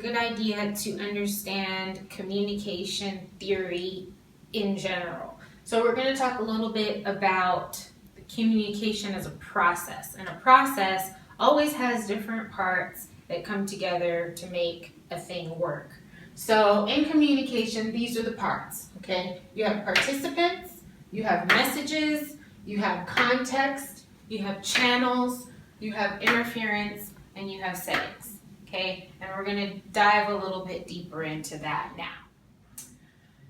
good idea to understand communication theory in general. So we're going to talk a little bit about communication as a process. And a process always has different parts that come together to make a thing work. So in communication, these are the parts, okay? You have participants, you have messages, you have context, you have channels, you have interference, and you have settings, okay? And we're going to dive a little bit deeper into that now.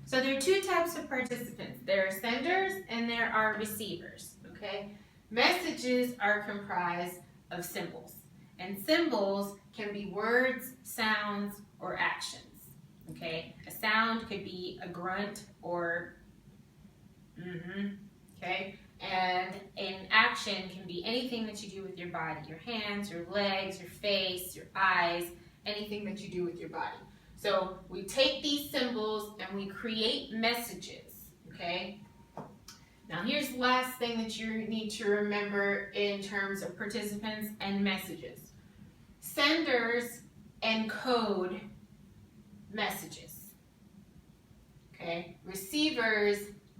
So there are two types of participants. There are senders and there are receivers, okay? Messages are comprised of symbols. And symbols can be words, sounds, or actions, okay? A sound could be a grunt or okay? And an action can be anything that you do with your body, your hands, your legs, your face, your eyes, anything that you do with your body. So we take these symbols and we create messages, okay? Now here's the last thing that you need to remember in terms of participants and messages. Senders encode messages, okay? Receivers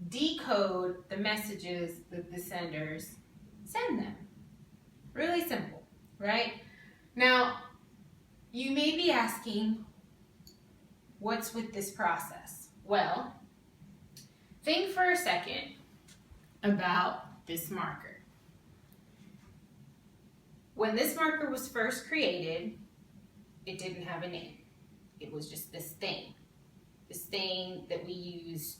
decode the messages that the senders send them. Really simple, right? Now, you may be asking, what's with this process? Well, think for a second about this marker. When this marker was first created, it didn't have a name. It was just this thing that we use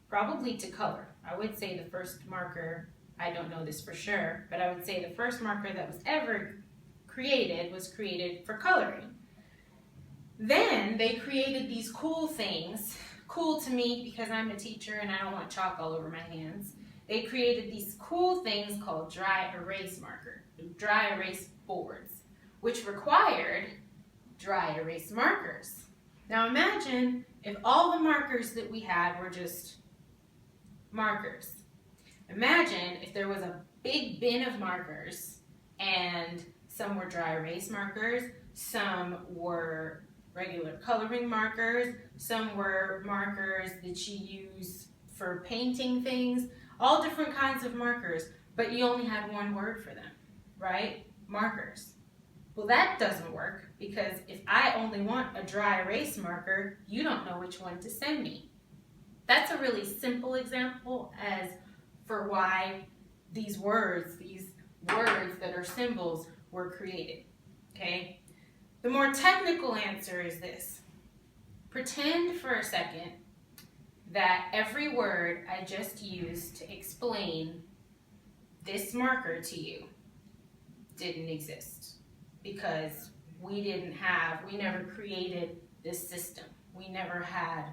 probably to color. I would say the first marker, I don't know this for sure, but I would say the first marker that was ever created was created for coloring. Then they created these cool things, cool to me because I'm a teacher and I don't want chalk all over my hands. They created these cool things called dry erase boards, which required dry erase markers. Now imagine if all the markers that we had were just markers. Imagine if there was a big bin of markers and some were dry erase markers, some were regular coloring markers, some were markers that you use for painting things, all different kinds of markers, but you only had one word for them, right? Markers. Well, that doesn't work because if I only want a dry erase marker, you don't know which one to send me. That's a really simple example as for why these words that are symbols were created, okay? The more technical answer is this. Pretend for a second that every word I just used to explain this marker to you didn't exist because we never created this system. We never had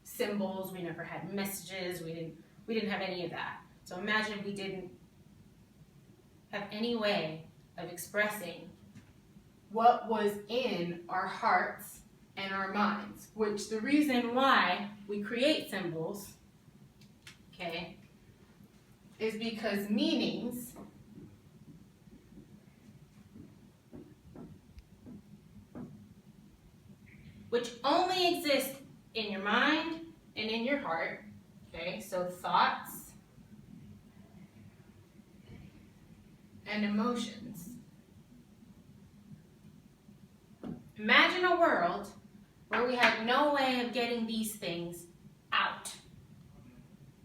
symbols, we never had messages, we didn't have any of that. So imagine we didn't have any way of expressing what was in our hearts and our minds, which the reason why we create symbols, okay, is because meanings which only exist in your mind and in your heart, okay, so thoughts and emotions. Imagine a world where we had no way of getting these things out.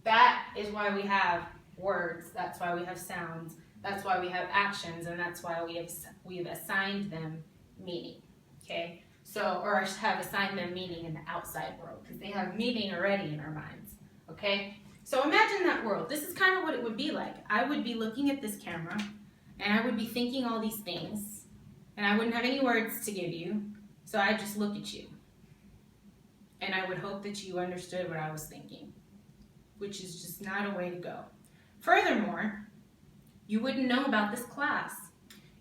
That is why we have words, that's why we have sounds, that's why we have actions, and that's why we've assigned them meaning, okay? So, or have assigned them meaning in the outside world, because they have meaning already in our minds, okay? So imagine that world. This is kind of what it would be like. I would be looking at this camera, and I would be thinking all these things, and I wouldn't have any words to give you, so I'd just look at you. And I would hope that you understood what I was thinking, which is just not a way to go. Furthermore, you wouldn't know about this class.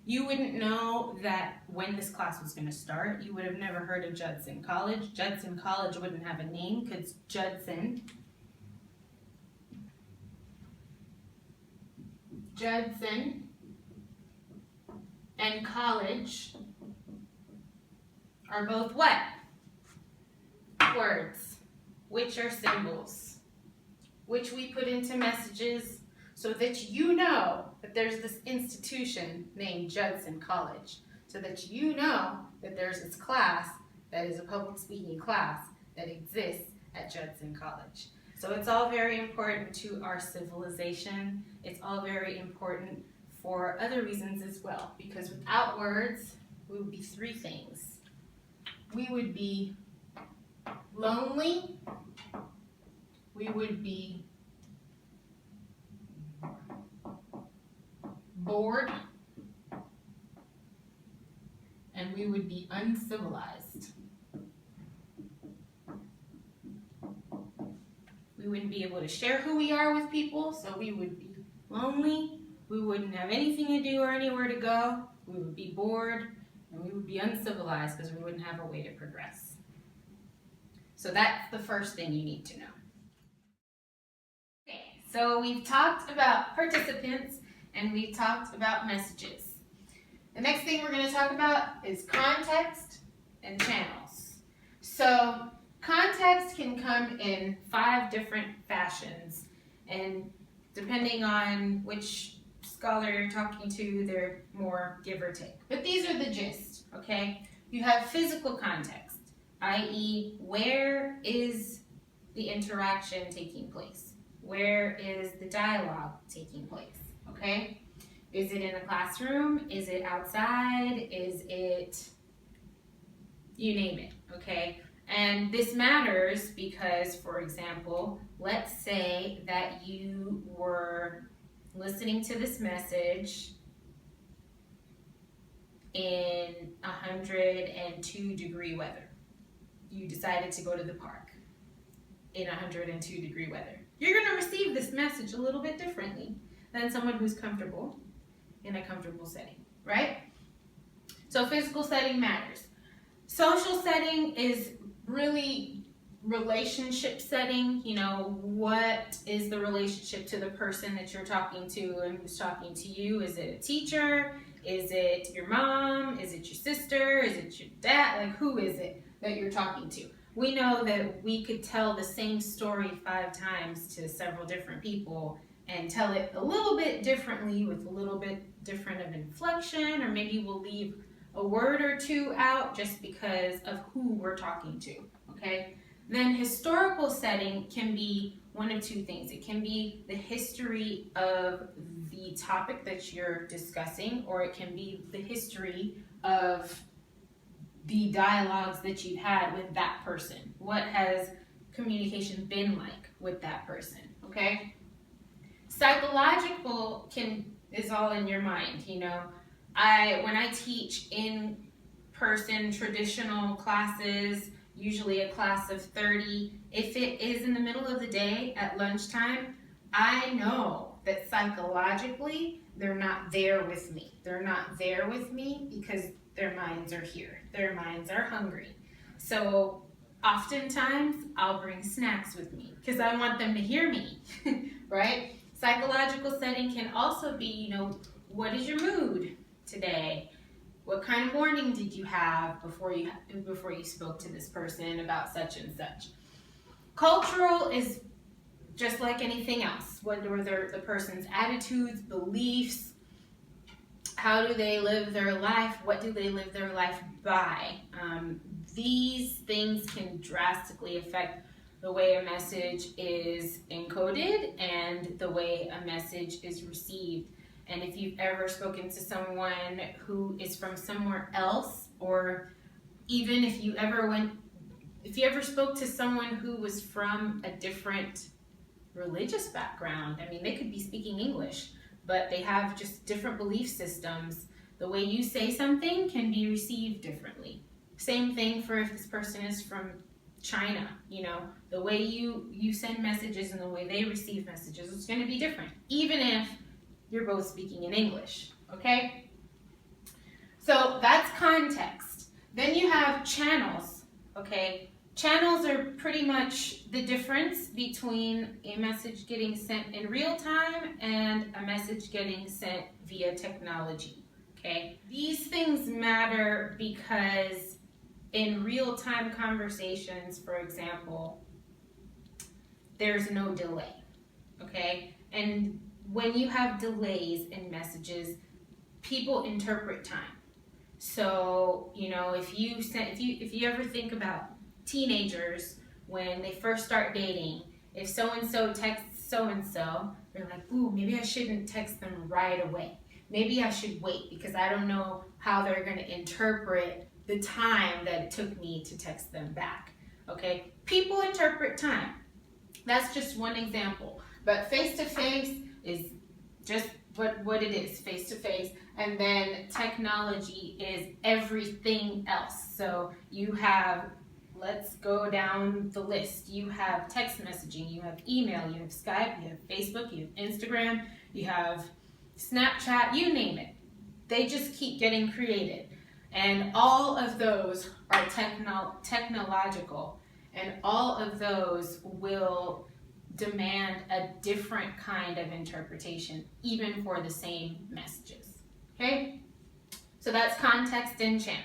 You wouldn't know that when this class was going to start. You would have never heard of Judson College. Judson College wouldn't have a name because Judson and college are both what? Words, which are symbols, which we put into messages so that you know that there's this institution named Judson College, so that you know that there's this class that is a public speaking class that exists at Judson College. So it's all very important to our civilization. It's all very important for other reasons as well, because without words, we would be three things. We would be lonely, we would be bored, and we would be uncivilized. We wouldn't be able to share who we are with people, so we would be lonely, we wouldn't have anything to do or anywhere to go, we would be bored, and we would be uncivilized because we wouldn't have a way to progress. So that's the first thing you need to know. Okay, so we've talked about participants and we've talked about messages. The next thing we're going to talk about is context and channels. So context can come in 5 different fashions, and depending on which scholar you're talking to, they're more give or take. But these are the gist, okay? You have physical context, i.e., where is the interaction taking place? Where is the dialogue taking place, okay? Is it in a classroom? Is it outside? Is it, you name it, okay? And this matters because, for example, let's say that you were listening to this message in 102-degree weather. You decided to go to the park in 102-degree weather. You're going to receive this message a little bit differently than someone who's comfortable in a comfortable setting, right? So physical setting matters. Social setting is really relationship setting. You know, what is the relationship to the person that you're talking to and who's talking to you? Is it a teacher? Is it your mom? Is it your sister? Is it your dad? Like, who is it that you're talking to? We know that we could tell the same story 5 times to several different people and tell it a little bit differently with a little bit different of inflection, or maybe we'll leave a word or 2 out just because of who we're talking to, okay? Then historical setting can be one of 2 things. It can be the history of the topic that you're discussing, or it can be the history of the dialogues that you've had with that person. What has communication been like with that person, okay? Psychological is all in your mind, you know. When I teach in-person traditional classes, usually a class of 30, if it is in the middle of the day at lunchtime, I know that psychologically they're not there with me. They're not there with me because their minds are here. Their minds are hungry. So oftentimes I'll bring snacks with me because I want them to hear me, right? Psychological setting can also be, you know, what is your mood today? What kind of morning did you have before you spoke to this person about such and such? Cultural is just like anything else. What are the person's attitudes, beliefs? How do they live their life? What do they live their life by? These things can drastically affect the way a message is encoded and the way a message is received. And if you've ever spoken to someone who is from somewhere else, or even if you ever spoke to someone who was from a different religious background, I mean, they could be speaking English, but they have just different belief systems. The way you say something can be received differently. Same thing for if this person is from China, you know, the way you send messages and the way they receive messages is going to be different, even if you're both speaking in English, okay? So that's context. Then you have channels, okay? Channels are pretty much the difference between a message getting sent in real time and a message getting sent via technology, okay? These things matter because in real-time conversations, for example, there's no delay, okay? And when you have delays in messages, people interpret time. So, you know, if you ever think about teenagers when they first start dating, if so-and-so texts so-and-so, they're like, ooh, maybe I shouldn't text them right away. Maybe I should wait because I don't know how they're going to interpret the time that it took me to text them back. Okay? People interpret time. That's just one example. But face-to-face is just what it is, face-to-face. And then technology is everything else. So you have, let's go down the list. You have text messaging, you have email, you have Skype, you have Facebook, you have Instagram, you have Snapchat, you name it. They just keep getting created. And all of those are technological. And all of those will demand a different kind of interpretation, even for the same messages. Okay? So that's context and channel.